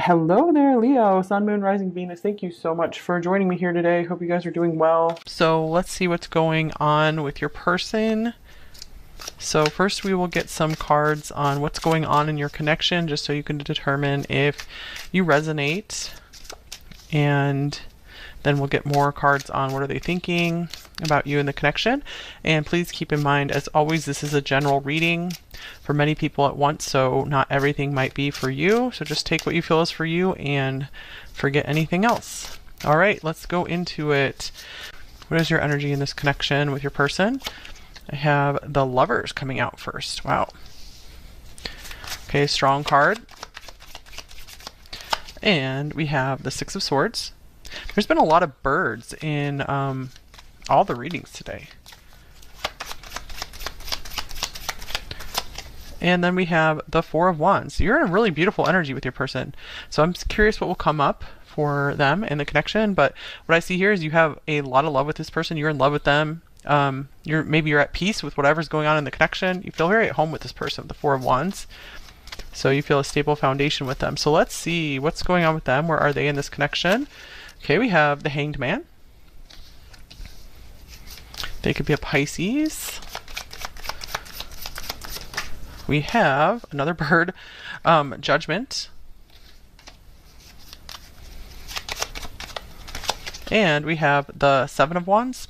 Hello there, Leo, Sun, Moon, Rising, Venus. Thank you so much for joining me here today. Hope you guys are doing well. So let's see what's going on with your person. So first we will get some cards on what's going on in your connection, just so you can determine if you resonate. And then we'll get more cards on what are they thinking about you and the connection. And please keep in mind, as always, this is a general reading for many people at once, so not everything might be for you. So just take what you feel is for you and forget anything else. All right, let's go into it. What is your energy in this connection with your person? I have the Lovers coming out first. Wow. Okay, strong card. And we have the Six of Swords. There's been a lot of birds in all the readings today. And then we have the Four of Wands. You're in a really beautiful energy with your person. So I'm curious what will come up for them in the connection. But what I see here is you have a lot of love with this person. You're in love with them. Maybe you're at peace with whatever's going on in the connection. You feel very at home with this person, the Four of Wands. So you feel a stable foundation with them. So let's see what's going on with them. Where are they in this connection? Okay, we have the Hanged Man. They could be a Pisces. We have another bird, Judgment. And we have the Seven of Wands.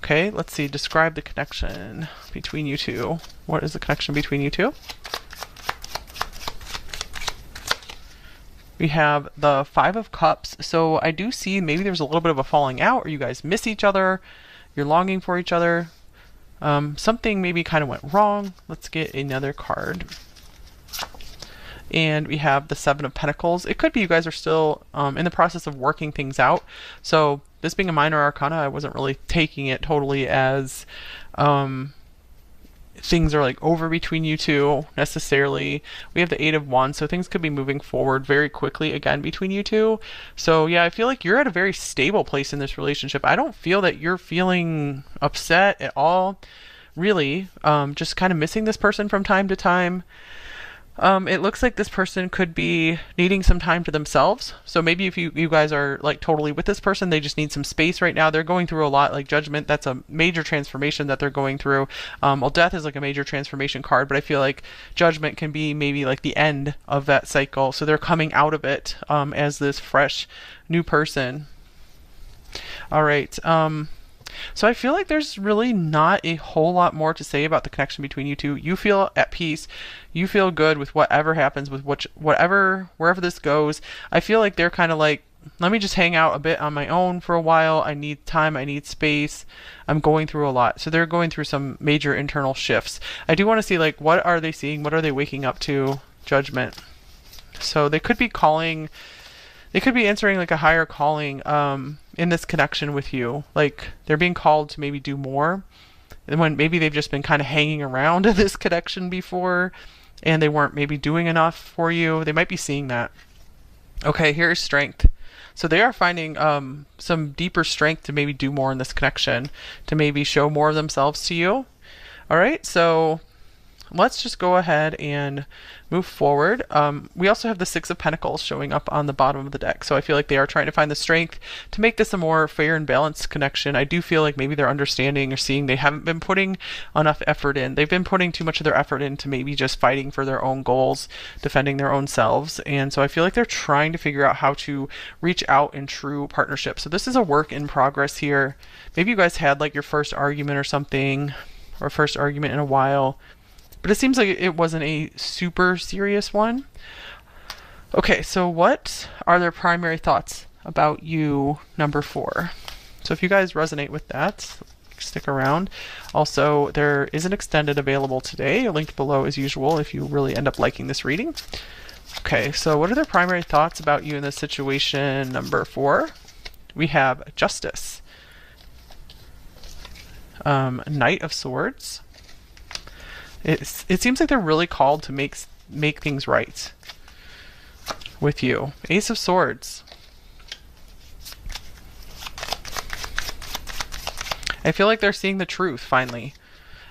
Okay, let's see. Describe the connection between you two. What is the connection between you two? We have the Five of Cups. So I do see maybe there's a little bit of a falling out, or you guys miss each other. You're longing for each other. Something maybe kind of went wrong. Let's get another card. And we have the Seven of Pentacles. It could be you guys are still in the process of working things out. So this being a minor arcana, I wasn't really taking it totally as things are like over between you two necessarily. We have the Eight of Wands, so things could be moving forward very quickly again between you two. So yeah, I feel like you're at a very stable place in this relationship. I don't feel that you're feeling upset at all, really. Just kind of missing this person from time to time. It looks like this person could be needing some time to themselves. So maybe if you guys are like totally with this person, they just need some space right now. They're going through a lot, like Judgment. That's a major transformation that they're going through. Well, Death is like a major transformation card, but I feel like Judgment can be maybe like the end of that cycle. So they're coming out of it as this fresh new person. All right. So I feel like there's really not a whole lot more to say about the connection between you two. You feel at peace. You feel good with whatever happens, with wherever this goes. I feel like they're kind of like, let me just hang out a bit on my own for a while. I need time. I need space. I'm going through a lot. So they're going through some major internal shifts. I do want to see, like, what are they seeing? What are they waking up to? Judgment. So they could be calling... They could be answering like a higher calling in this connection with you. Like they're being called to maybe do more. And when maybe they've just been kind of hanging around this connection before and they weren't maybe doing enough for you. They might be seeing that. Okay, here's strength. So they are finding some deeper strength to maybe do more in this connection, to maybe show more of themselves to you. All right, so let's just go ahead and move forward. We also have the Six of Pentacles showing up on the bottom of the deck. So I feel like they are trying to find the strength to make this a more fair and balanced connection. I do feel like maybe they're understanding or seeing they haven't been putting enough effort in. They've been putting too much of their effort into maybe just fighting for their own goals, defending their own selves. And so I feel like they're trying to figure out how to reach out in true partnership. So this is a work in progress here. Maybe you guys had like your first argument or something, or first argument in a while. But it seems like it wasn't a super serious one. Okay, so what are their primary thoughts about you, number 4? So if you guys resonate with that, stick around. Also, there is an extended available today, linked below as usual if you really end up liking this reading. Okay, so what are their primary thoughts about you in this situation, number 4? We have Justice. Knight of Swords. It seems like they're really called to make things right with you. Ace of Swords. I feel like they're seeing the truth finally.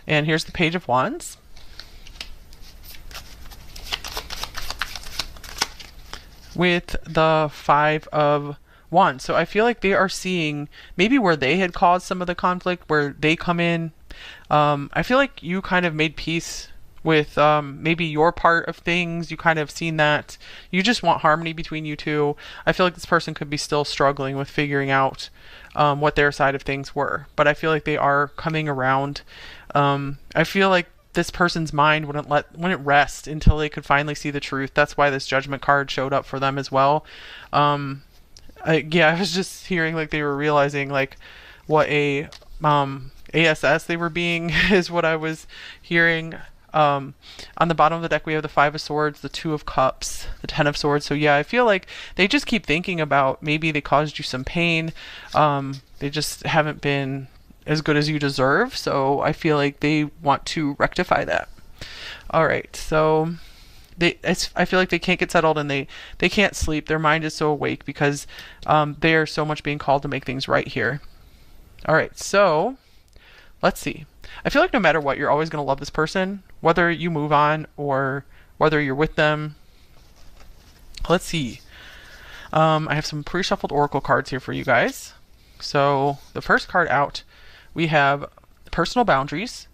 And here's the Page of Wands. with the Five of Wands. So I feel like they are seeing maybe where they had caused some of the conflict, where they come in. I feel like you kind of made peace with maybe your part of things. You kind of seen that. You just want harmony between you two. I feel like this person could be still struggling with figuring out what their side of things were. But I feel like they are coming around. I feel like this person's mind wouldn't rest until they could finally see the truth. That's why this judgment card showed up for them as well. I was just hearing like they were realizing like what a ASS they were being is what I was hearing. On the bottom of the deck, we have the Five of Swords, the Two of Cups, the Ten of Swords. So yeah, I feel like they just keep thinking about maybe they caused you some pain. They just haven't been as good as you deserve. So I feel like they want to rectify that. All right, so I feel like they can't get settled and they can't sleep. Their mind is so awake because they are so much being called to make things right here. All right, so let's see. I feel like no matter what, you're always going to love this person, whether you move on or whether you're with them. Let's see. I have some pre-shuffled oracle cards here for you guys. So the first card out, we have personal boundaries,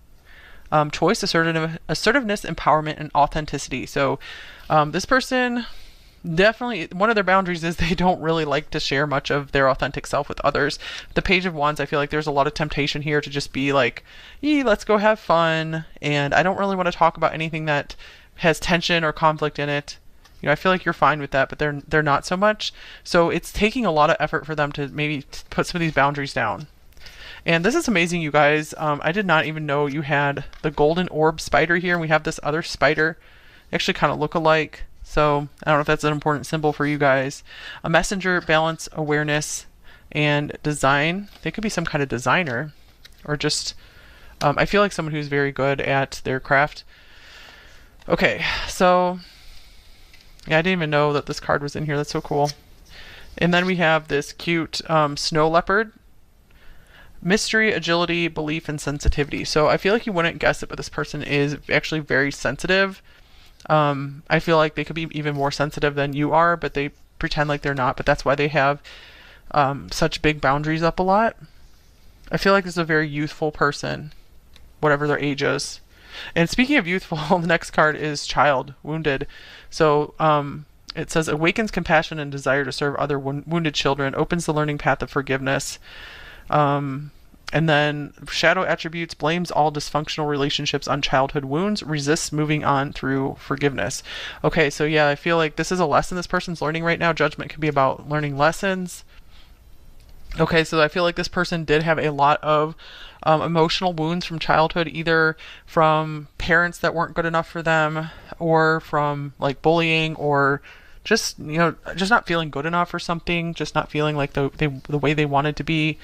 choice, assertiveness, empowerment, and authenticity. So this person definitely, one of their boundaries is they don't really like to share much of their authentic self with others. The Page of Wands, I feel like there's a lot of temptation here to just be like, let's go have fun, and I don't really want to talk about anything that has tension or conflict in it. I feel like you're fine with that, but they're not so much. So it's taking a lot of effort for them to maybe put some of these boundaries down. And this is amazing, you guys. I did not even know you had the golden orb spider here, and we have this other spider. They actually kind of look alike. So I don't know if that's an important symbol for you guys. A messenger, balance, awareness, and design. They could be some kind of designer, or just, I feel like someone who's very good at their craft. Okay, so yeah, I didn't even know that this card was in here. That's so cool. And then we have this cute snow leopard. Mystery, agility, belief, and sensitivity. So I feel like you wouldn't guess it, but this person is actually very sensitive. I feel like they could be even more sensitive than you are, but they pretend like they're not. But that's why they have such big boundaries up a lot. I feel like this is a very youthful person, whatever their age is. And speaking of youthful, the next card is child, wounded. So it says awakens compassion and desire to serve other wounded children, opens the learning path of forgiveness. And then shadow attributes, blames all dysfunctional relationships on childhood wounds, resists moving on through forgiveness. Okay, so yeah, I feel like this is a lesson this person's learning right now. Judgment can be about learning lessons. Okay, so I feel like this person did have a lot of emotional wounds from childhood, either from parents that weren't good enough for them, or from like bullying, or just just not feeling good enough or something, just not feeling like the way they wanted to be.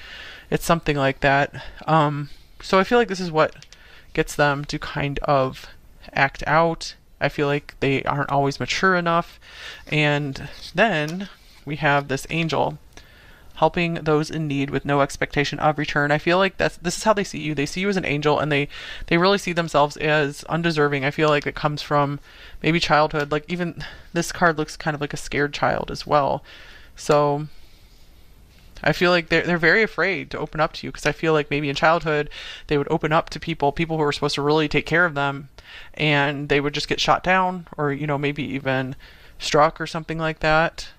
It's something like that. So I feel like this is what gets them to kind of act out. I feel like they aren't always mature enough. And then we have this angel helping those in need with no expectation of return. I feel like this is how they see you. They see you as an angel, and they really see themselves as undeserving. I feel like it comes from maybe childhood. Like even this card looks kind of like a scared child as well. So I feel like they're very afraid to open up to you, because I feel like maybe in childhood they would open up to people who were supposed to really take care of them, and they would just get shot down, or maybe even struck or something like that.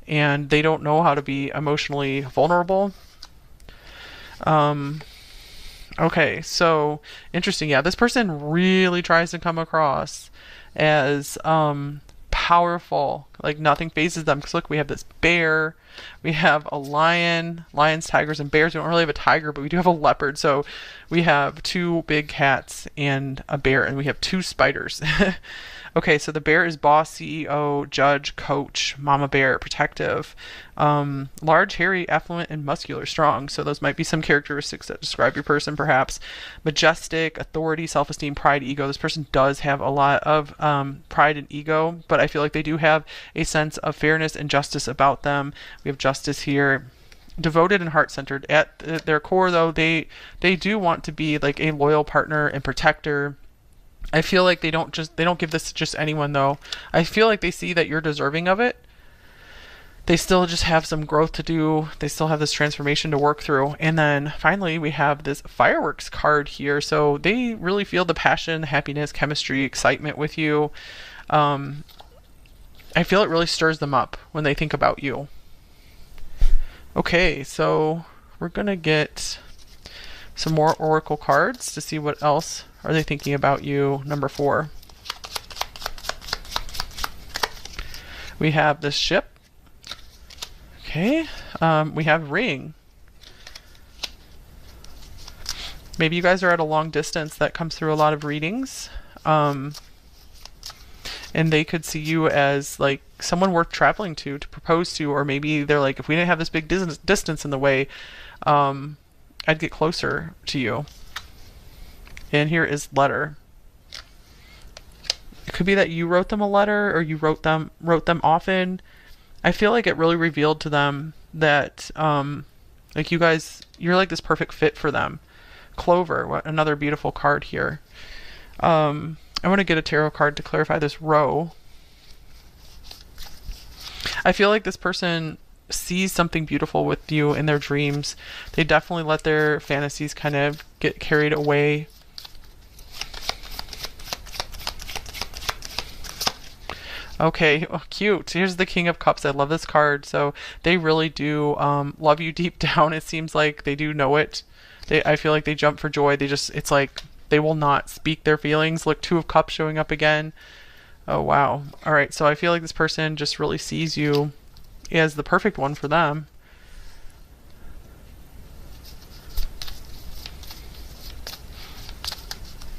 And they don't know how to be emotionally vulnerable. Okay, so interesting. Yeah, this person really tries to come across as powerful. Like nothing phases them. Because look, we have this bear, we have a lion, lions, tigers, and bears. We don't really have a tiger, but we do have a leopard. So we have two big cats and a bear, and we have two spiders. Okay, so the bear is boss, CEO, judge, coach, mama bear, protective, large, hairy, affluent, and muscular, strong. So those might be some characteristics that describe your person, perhaps. Majestic, authority, self-esteem, pride, ego. This person does have a lot of pride and ego, but I feel like they do have a sense of fairness and justice about them. We have justice here. Devoted and heart-centered. At their core, though, they do want to be like a loyal partner and protector. I feel like they don't give this to just anyone, though. I feel like they see that you're deserving of it. they still just have some growth to do. They still have this transformation to work through. And then finally, we have this fireworks card here. So they really feel the passion, happiness, chemistry, excitement with you. Um, I feel it really stirs them up when they think about you. Okay, so we're going to get some more oracle cards to see what else are they thinking about you. Number 4. We have the ship. Okay, we have ring. Maybe you guys are at a long distance. That comes through a lot of readings. And they could see you as like someone worth traveling to propose to, or maybe they're like, if we didn't have this big distance in the way, I'd get closer to you. And here is letter. It could be that you wrote them a letter, or you wrote them often. I feel like it really revealed to them that like you guys, you're like this perfect fit for them. Clover, what another beautiful card here. I want to get a tarot card to clarify this row. I feel like this person sees something beautiful with you in their dreams. They definitely let their fantasies kind of get carried away. Okay, oh, cute. Here's the King of Cups. I love this card. So they really do love you deep down. It seems like they do know it. I feel like they jump for joy. It's like they will not speak their feelings. Look, Two of Cups showing up again. Oh, wow. All right, so I feel like this person just really sees you as the perfect one for them.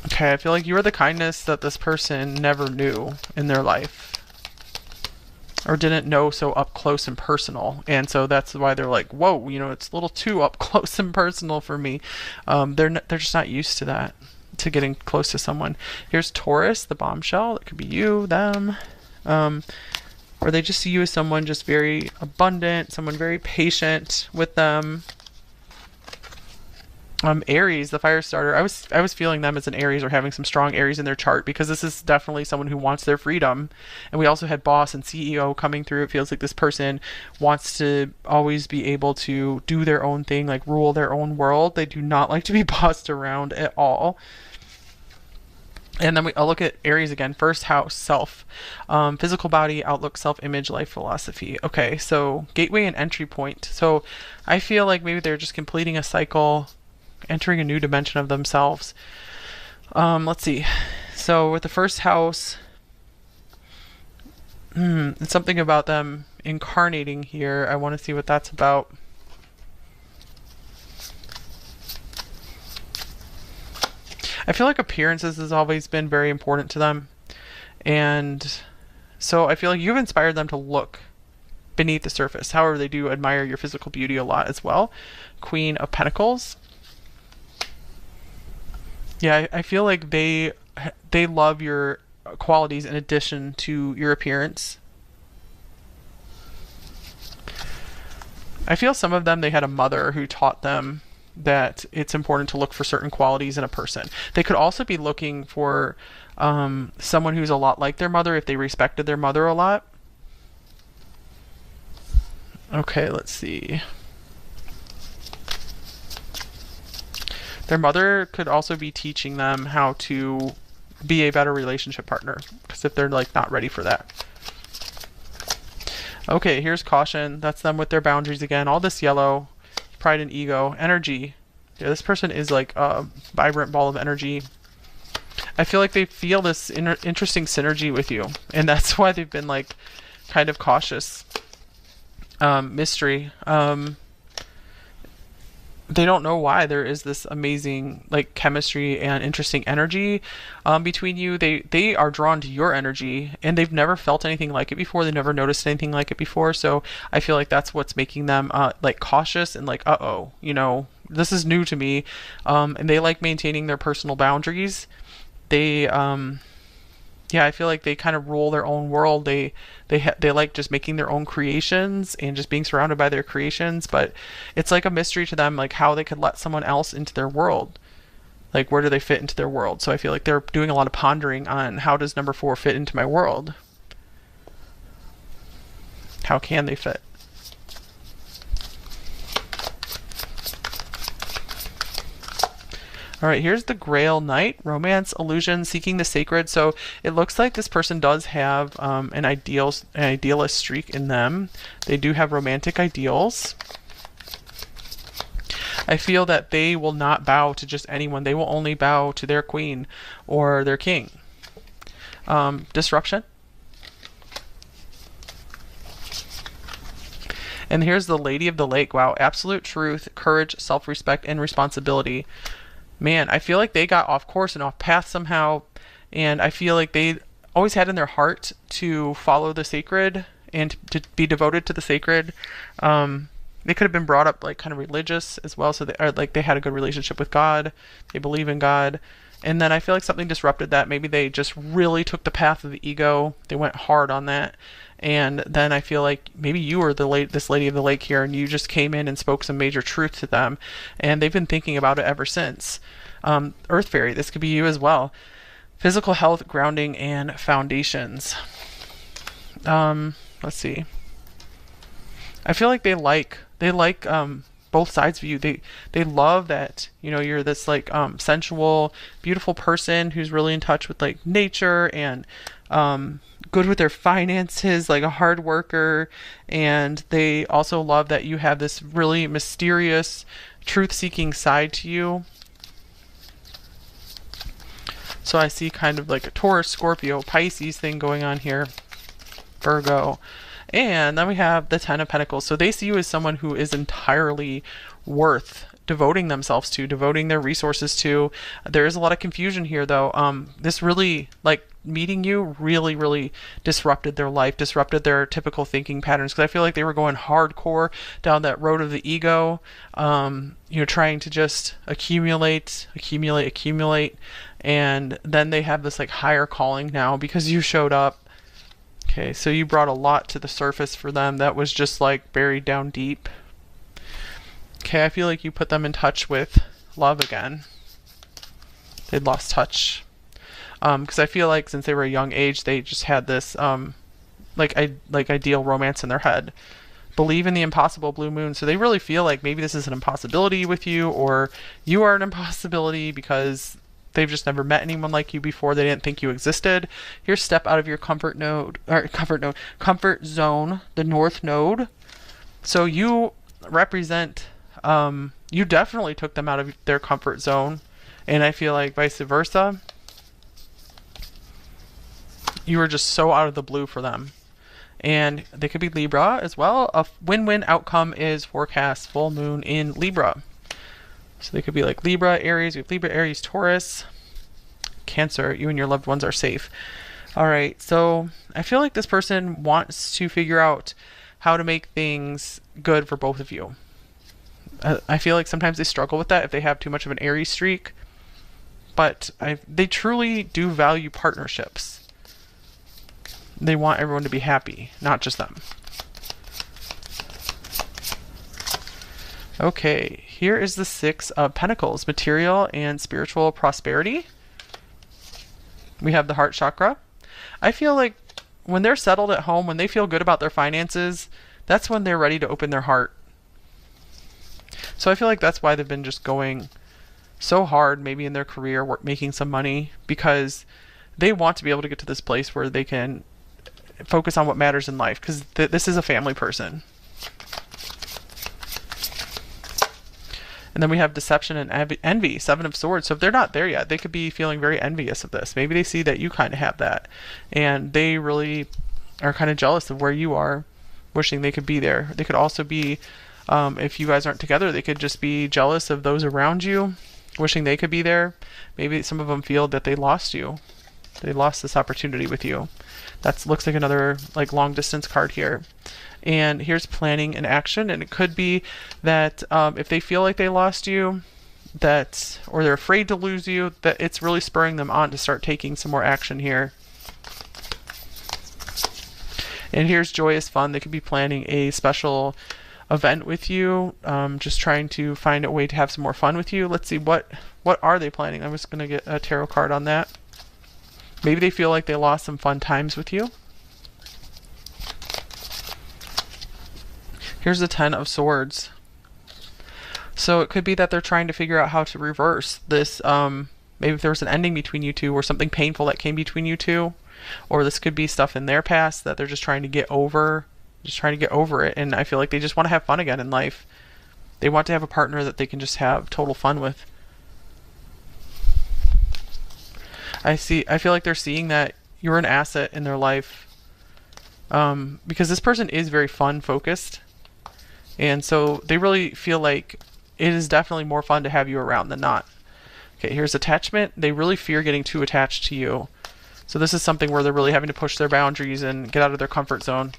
Okay, I feel like you are the kindness that this person never knew in their life, or didn't know so up close and personal. And so that's why they're like, whoa, it's a little too up close and personal for me. They're just not used to that, to getting close to someone. Here's Taurus, the bombshell. That could be you, them. Or they just see you as someone just very abundant, someone very patient with them. Aries, the fire starter. I was feeling them as an Aries, or having some strong Aries in their chart, because this is definitely someone who wants their freedom. And we also had boss and CEO coming through. It feels like this person wants to always be able to do their own thing, like rule their own world. They do not like to be bossed around at all. And then I'll look at Aries again. First house, self, physical body, outlook, self-image, life philosophy. Okay, so gateway and entry point. So I feel like maybe they're just completing a cycle, entering a new dimension of themselves. Let's see. So with the first house, it's something about them incarnating here. I want to see what that's about. I feel like appearances has always been very important to them. And so I feel like you've inspired them to look beneath the surface. However, they do admire your physical beauty a lot as well. Queen of Pentacles. Yeah, I feel like they love your qualities in addition to your appearance. I feel some of them, they had a mother who taught them that it's important to look for certain qualities in a person. They could also be looking for someone who's a lot like their mother, if they respected their mother a lot. Okay, let's see. Their mother could also be teaching them how to be a better relationship partner, because if they're like not ready for that. Okay, here's caution. That's them with their boundaries again. All this yellow, pride and ego, energy. Yeah, this person is like a vibrant ball of energy. I feel like they feel this interesting synergy with you, and that's why they've been like kind of cautious. Mystery. They don't know why there is this amazing like chemistry and interesting energy between you. They are drawn to your energy, and they've never felt anything like it before. They never noticed anything like it before. So I feel like that's what's making them like cautious and like, uh-oh, this is new to me. And they like maintaining their personal boundaries. They yeah, I feel like they kind of rule their own world. They like just making their own creations and just being surrounded by their creations, but it's like a mystery to them, like how they could let someone else into their world. Like, where do they fit into their world? So I feel like they're doing a lot of pondering on, how does number 4 fit into my world? How can they fit? All right, here's the Grail Knight, romance, illusion, seeking the sacred. So it looks like this person does have an idealist streak in them. They do have romantic ideals. I feel that they will not bow to just anyone. They will only bow to their queen or their king. Disruption. And here's the Lady of the Lake. Wow, absolute truth, courage, self-respect, and responsibility. Man, I feel like they got off course and off path somehow, and I feel like they always had in their heart to follow the sacred and to be devoted to the sacred. They could have been brought up like kind of religious as well, so they had a good relationship with God. They believe in God. And then I feel like something disrupted that. Maybe they just really took the path of the ego. They went hard on that. And then I feel like maybe you were this Lady of the Lake here, and you just came in and spoke some major truth to them, and they've been thinking about it ever since. Earth Fairy, this could be you as well. Physical health, grounding, and foundations. Let's see. I feel like they like both sides of you. They love that, you know, you're this like sensual, beautiful person who's really in touch with like nature and good with their finances, like a hard worker. And they also love that you have this really mysterious, truth-seeking side to you. So I see kind of like a Taurus, Scorpio, Pisces thing going on here. Virgo. And then we have the Ten of Pentacles. So they see you as someone who is entirely worth devoting themselves to, devoting their resources to. There is a lot of confusion here, though. This really, like, meeting you really disrupted their life, disrupted their typical thinking patterns, because I feel like they were going hardcore down that road of the ego, you know, trying to just accumulate, and then they have this like higher calling now because you showed up. Okay, so you brought a lot to the surface for them that was just like buried down deep. Okay, I feel like you put them in touch with love again. They'd lost touch. Because I feel like since they were a young age, they just had this like ideal romance in their head. Believe in the impossible, blue moon. So they really feel like maybe this is an impossibility with you, or you are an impossibility because they've just never met anyone like you before. They didn't think you existed. Here's step out of your comfort zone, the North Node. So you represent, you definitely took them out of their comfort zone, and I feel like vice versa. You were just so out of the blue for them. And they could be Libra as well. A win-win outcome is forecast full moon in Libra. So they could be like Libra, Aries. We have Libra, Aries, Taurus, Cancer. You and your loved ones are safe. All right. So I feel like this person wants to figure out how to make things good for both of you. I feel like sometimes they struggle with that if they have too much of an Aries streak. But they truly do value partnerships. They want everyone to be happy, not just them. Okay, here is the Six of Pentacles, material and spiritual prosperity. We have the heart chakra. I feel like when they're settled at home, when they feel good about their finances, that's when they're ready to open their heart. So I feel like that's why they've been just going so hard, maybe in their career, making some money, because they want to be able to get to this place where they can focus on what matters in life, because this is a family person. And then we have deception and envy, Seven of Swords. So if they're not there yet, they could be feeling very envious of this. Maybe they see that you kind of have that, and they really are kind of jealous of where you are, wishing they could be there. They could also be, if you guys aren't together, they could just be jealous of those around you, wishing they could be there. Maybe some of them feel that they lost you. They lost this opportunity with you. That looks like another like long distance card here. And here's planning and action. And it could be that if they feel like they lost you, that, or they're afraid to lose you, that it's really spurring them on to start taking some more action here. And here's joyous fun. They could be planning a special event with you, just trying to find a way to have some more fun with you. Let's see, what are they planning? I'm just going to get a tarot card on that. Maybe they feel like they lost some fun times with you. Here's the Ten of Swords. So it could be that they're trying to figure out how to reverse this. Maybe if there was an ending between you two or something painful that came between you two, or this could be stuff in their past that they're just trying to get over it. And I feel like they just want to have fun again in life. They want to have a partner that they can just have total fun with. I feel like they're seeing that you're an asset in their life, because this person is very fun focused. And so they really feel like it is definitely more fun to have you around than not. Okay, here's attachment. They really fear getting too attached to you. So this is something where they're really having to push their boundaries and get out of their comfort zone.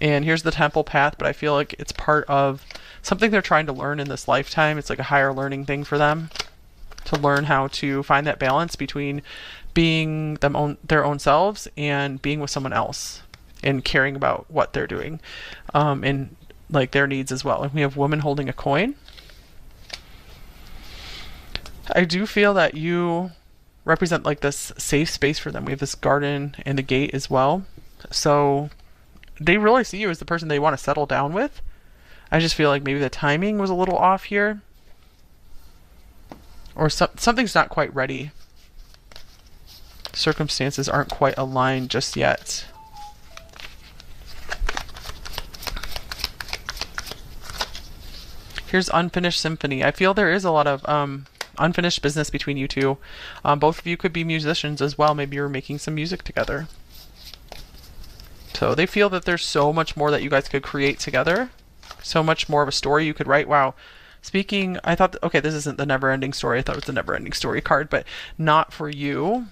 And here's the temple path, but I feel like it's part of something they're trying to learn in this lifetime. It's like a higher learning thing for them to learn how to find that balance between being their own selves and being with someone else and caring about what they're doing, and like their needs as well. And we have woman holding a coin. I do feel that you represent like this safe space for them. We have this garden and the gate as well. So they really see you as the person they want to settle down with. I just feel like maybe the timing was a little off here, or something's not quite ready. Circumstances aren't quite aligned just yet. Here's unfinished symphony. I feel there is a lot of unfinished business between you two. Both of you could be musicians as well. Maybe you're making some music together. So they feel that there's so much more that you guys could create together. So much more of a story you could write. Wow. Speaking, I thought, okay, this isn't the never-ending story. I thought it was the never-ending story card, but not for you.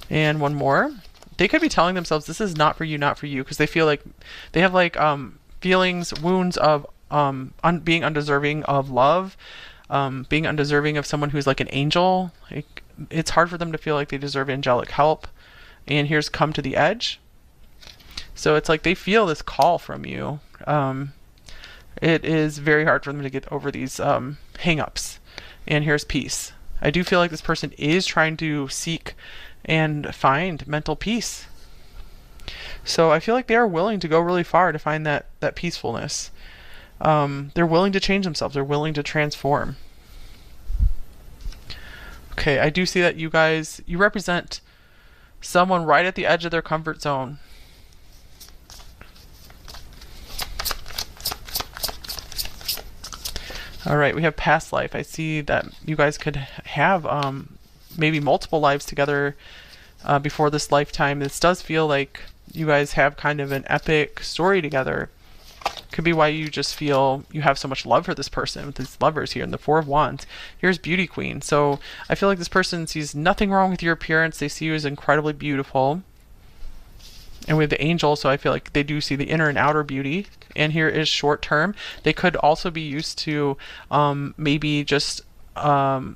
And one more. They could be telling themselves this is not for you, not for you, because they feel like they have like feelings, wounds of being undeserving of love, being undeserving of someone who's like an angel. It's hard for them to feel like they deserve angelic help. And here's come to the edge. So it's like they feel this call from you. It is very hard for them to get over these hang-ups. And here's peace. I do feel like this person is trying to seek and find mental peace. So I feel like they are willing to go really far to find that peacefulness. They're willing to change themselves. They're willing to transform. Okay, I do see that you represent someone right at the edge of their comfort zone. All right, we have past life. I see that you guys could have maybe multiple lives together before this lifetime. This does feel like you guys have kind of an epic story together. Could be why you just feel you have so much love for this person with these lovers here in the Four of Wands. Here's Beauty Queen. So I feel like this person sees nothing wrong with your appearance. They see you as incredibly beautiful. And we have the Angel, so I feel like they do see the inner and outer beauty. And here is short term. They could also be used to maybe just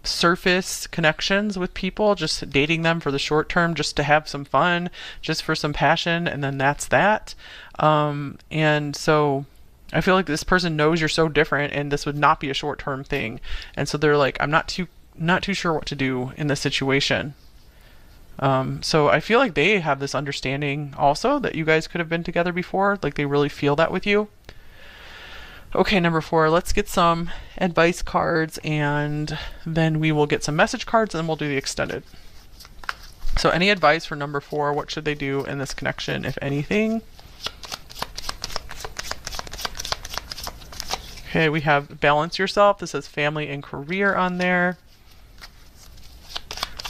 surface connections with people, just dating them for the short term, just to have some fun, just for some passion, and then that's that. And so I feel like this person knows you're so different, and this would not be a short term thing. And so they're like, I'm not too sure what to do in this situation. So I feel like they have this understanding also that you guys could have been together before. Like they really feel that with you. Okay, number 4, let's get some advice cards, and then we will get some message cards, and then we'll do the extended. So any advice for number 4? What should they do in this connection, if anything? Okay, we have balance yourself. This says family and career on there.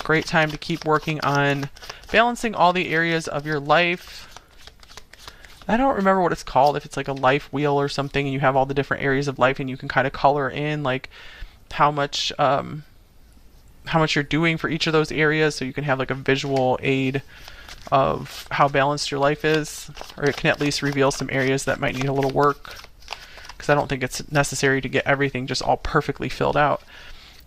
Great time to keep working on balancing all the areas of your life. I don't remember what it's called, if it's like a life wheel or something, and you have all the different areas of life and you can kind of color in like how much you're doing for each of those areas, so you can have like a visual aid of how balanced your life is, or it can at least reveal some areas that might need a little work, because I don't think it's necessary to get everything just all perfectly filled out.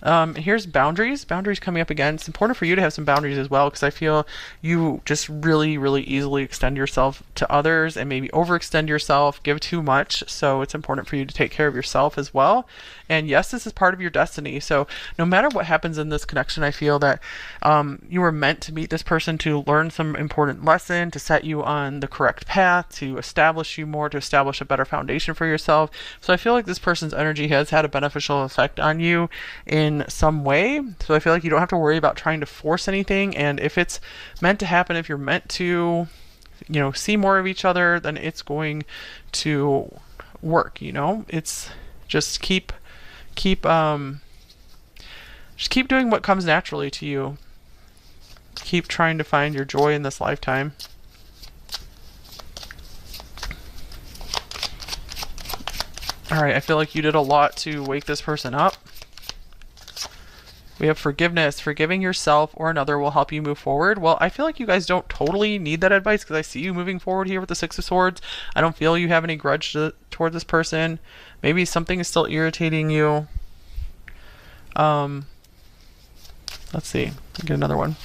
Here's boundaries. Boundaries coming up again. It's important for you to have some boundaries as well because I feel you just really, really easily extend yourself to others and maybe overextend yourself, give too much. So it's important for you to take care of yourself as well. And yes, this is part of your destiny. So no matter what happens in this connection, I feel that you were meant to meet this person to learn some important lesson, to set you on the correct path, to establish you more, to establish a better foundation for yourself. So I feel like this person's energy has had a beneficial effect on you in some way. So I feel like you don't have to worry about trying to force anything. And if it's meant to happen, if you're meant to, see more of each other, then it's going to work. It's just just keep doing what comes naturally to you. Keep trying to find your joy in this lifetime. All right, I feel like you did a lot to wake this person up. We have forgiveness. Forgiving yourself or another will help you move forward. Well, I feel like you guys don't totally need that advice because I see you moving forward here with the Six of Swords. I don't feel you have any grudge toward this person. Maybe something is still irritating you. Let's see. Get another one.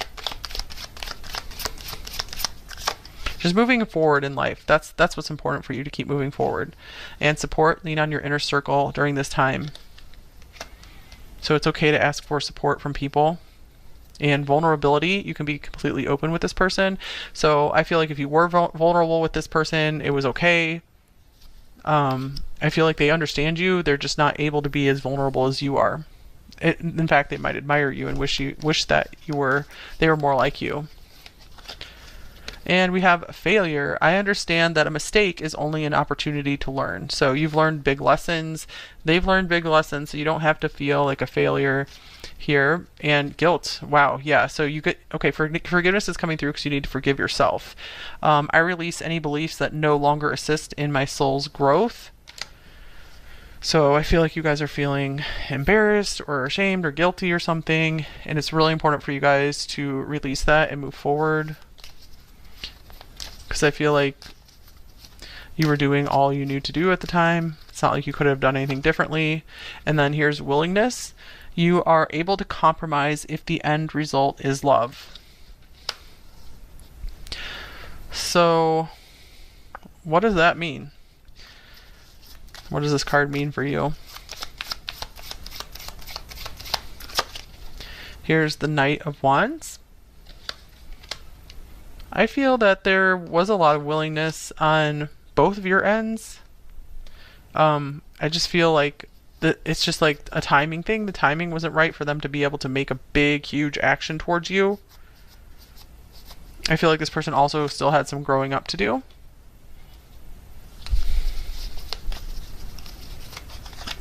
Just moving forward in life. That's what's important for you to keep moving forward. And support, lean on your inner circle during this time. So it's okay to ask for support from people. And vulnerability, you can be completely open with this person. So I feel like if you were vulnerable with this person, it was okay. I feel like they understand you. They're just not able to be as vulnerable as you are. In fact, they might admire you and wish that they were more like you. And we have failure. I understand that a mistake is only an opportunity to learn. So you've learned big lessons. They've learned big lessons. So you don't have to feel like a failure here. And guilt. Wow. Yeah. So forgiveness is coming through because you need to forgive yourself. I release any beliefs that no longer assist in my soul's growth. So I feel like you guys are feeling embarrassed or ashamed or guilty or something. And it's really important for you guys to release that and move forward. Because I feel like you were doing all you knew to do at the time. It's not like you could have done anything differently. And then here's willingness. You are able to compromise if the end result is love. So what does that mean? What does this card mean for you? Here's the Knight of Wands. I feel that there was a lot of willingness on both of your ends. I just feel like it's just like a timing thing. The timing wasn't right for them to be able to make a big, huge action towards you. I feel like this person also still had some growing up to do.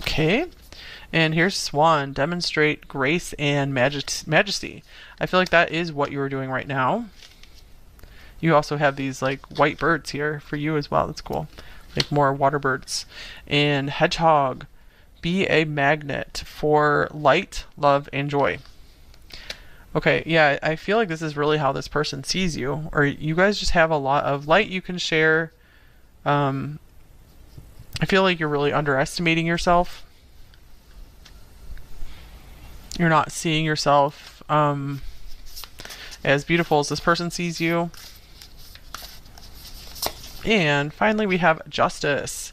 Okay. And here's Swan. Demonstrate grace and majesty. I feel like that is what you are doing right now. You also have these like white birds here for you as well. That's cool. Like more water birds. And hedgehog. Be a magnet for light, love, and joy. Okay, yeah, I feel like this is really how this person sees you. Or you guys just have a lot of light you can share. I feel like you're really underestimating yourself. You're not seeing yourself as beautiful as this person sees you. And finally, we have justice.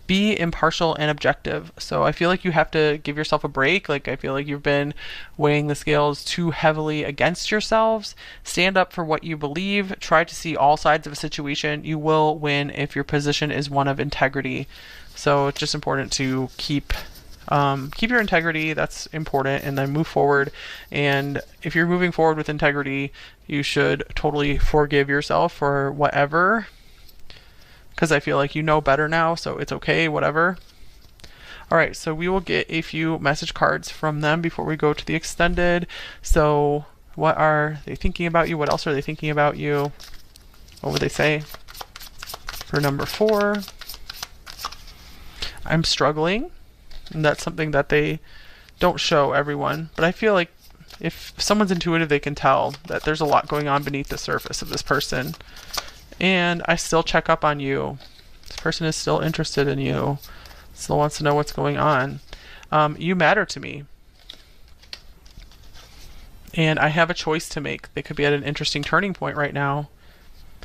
Be impartial and objective. So I feel like you have to give yourself a break. Like I feel like you've been weighing the scales too heavily against yourselves. Stand up for what you believe. Try to see all sides of a situation. You will win if your position is one of integrity. So it's just important to keep your integrity. That's important, and then move forward. And if you're moving forward with integrity, you should totally forgive yourself for whatever. Because I feel like you know better now, so it's okay, whatever. All right, so we will get a few message cards from them before we go to the extended. So what are they thinking about you? What else are they thinking about you? What would they say? For number 4, I'm struggling. And that's something that they don't show everyone. But I feel like if someone's intuitive, they can tell that there's a lot going on beneath the surface of this person. And I still check up on you. This person is still interested in you. Still wants to know what's going on. You matter to me. And I have a choice to make. They could be at an interesting turning point right now.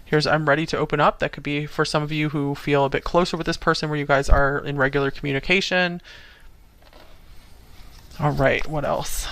Here's I'm ready to open up. That could be for some of you who feel a bit closer with this person, where you guys are in regular communication. All right, what else?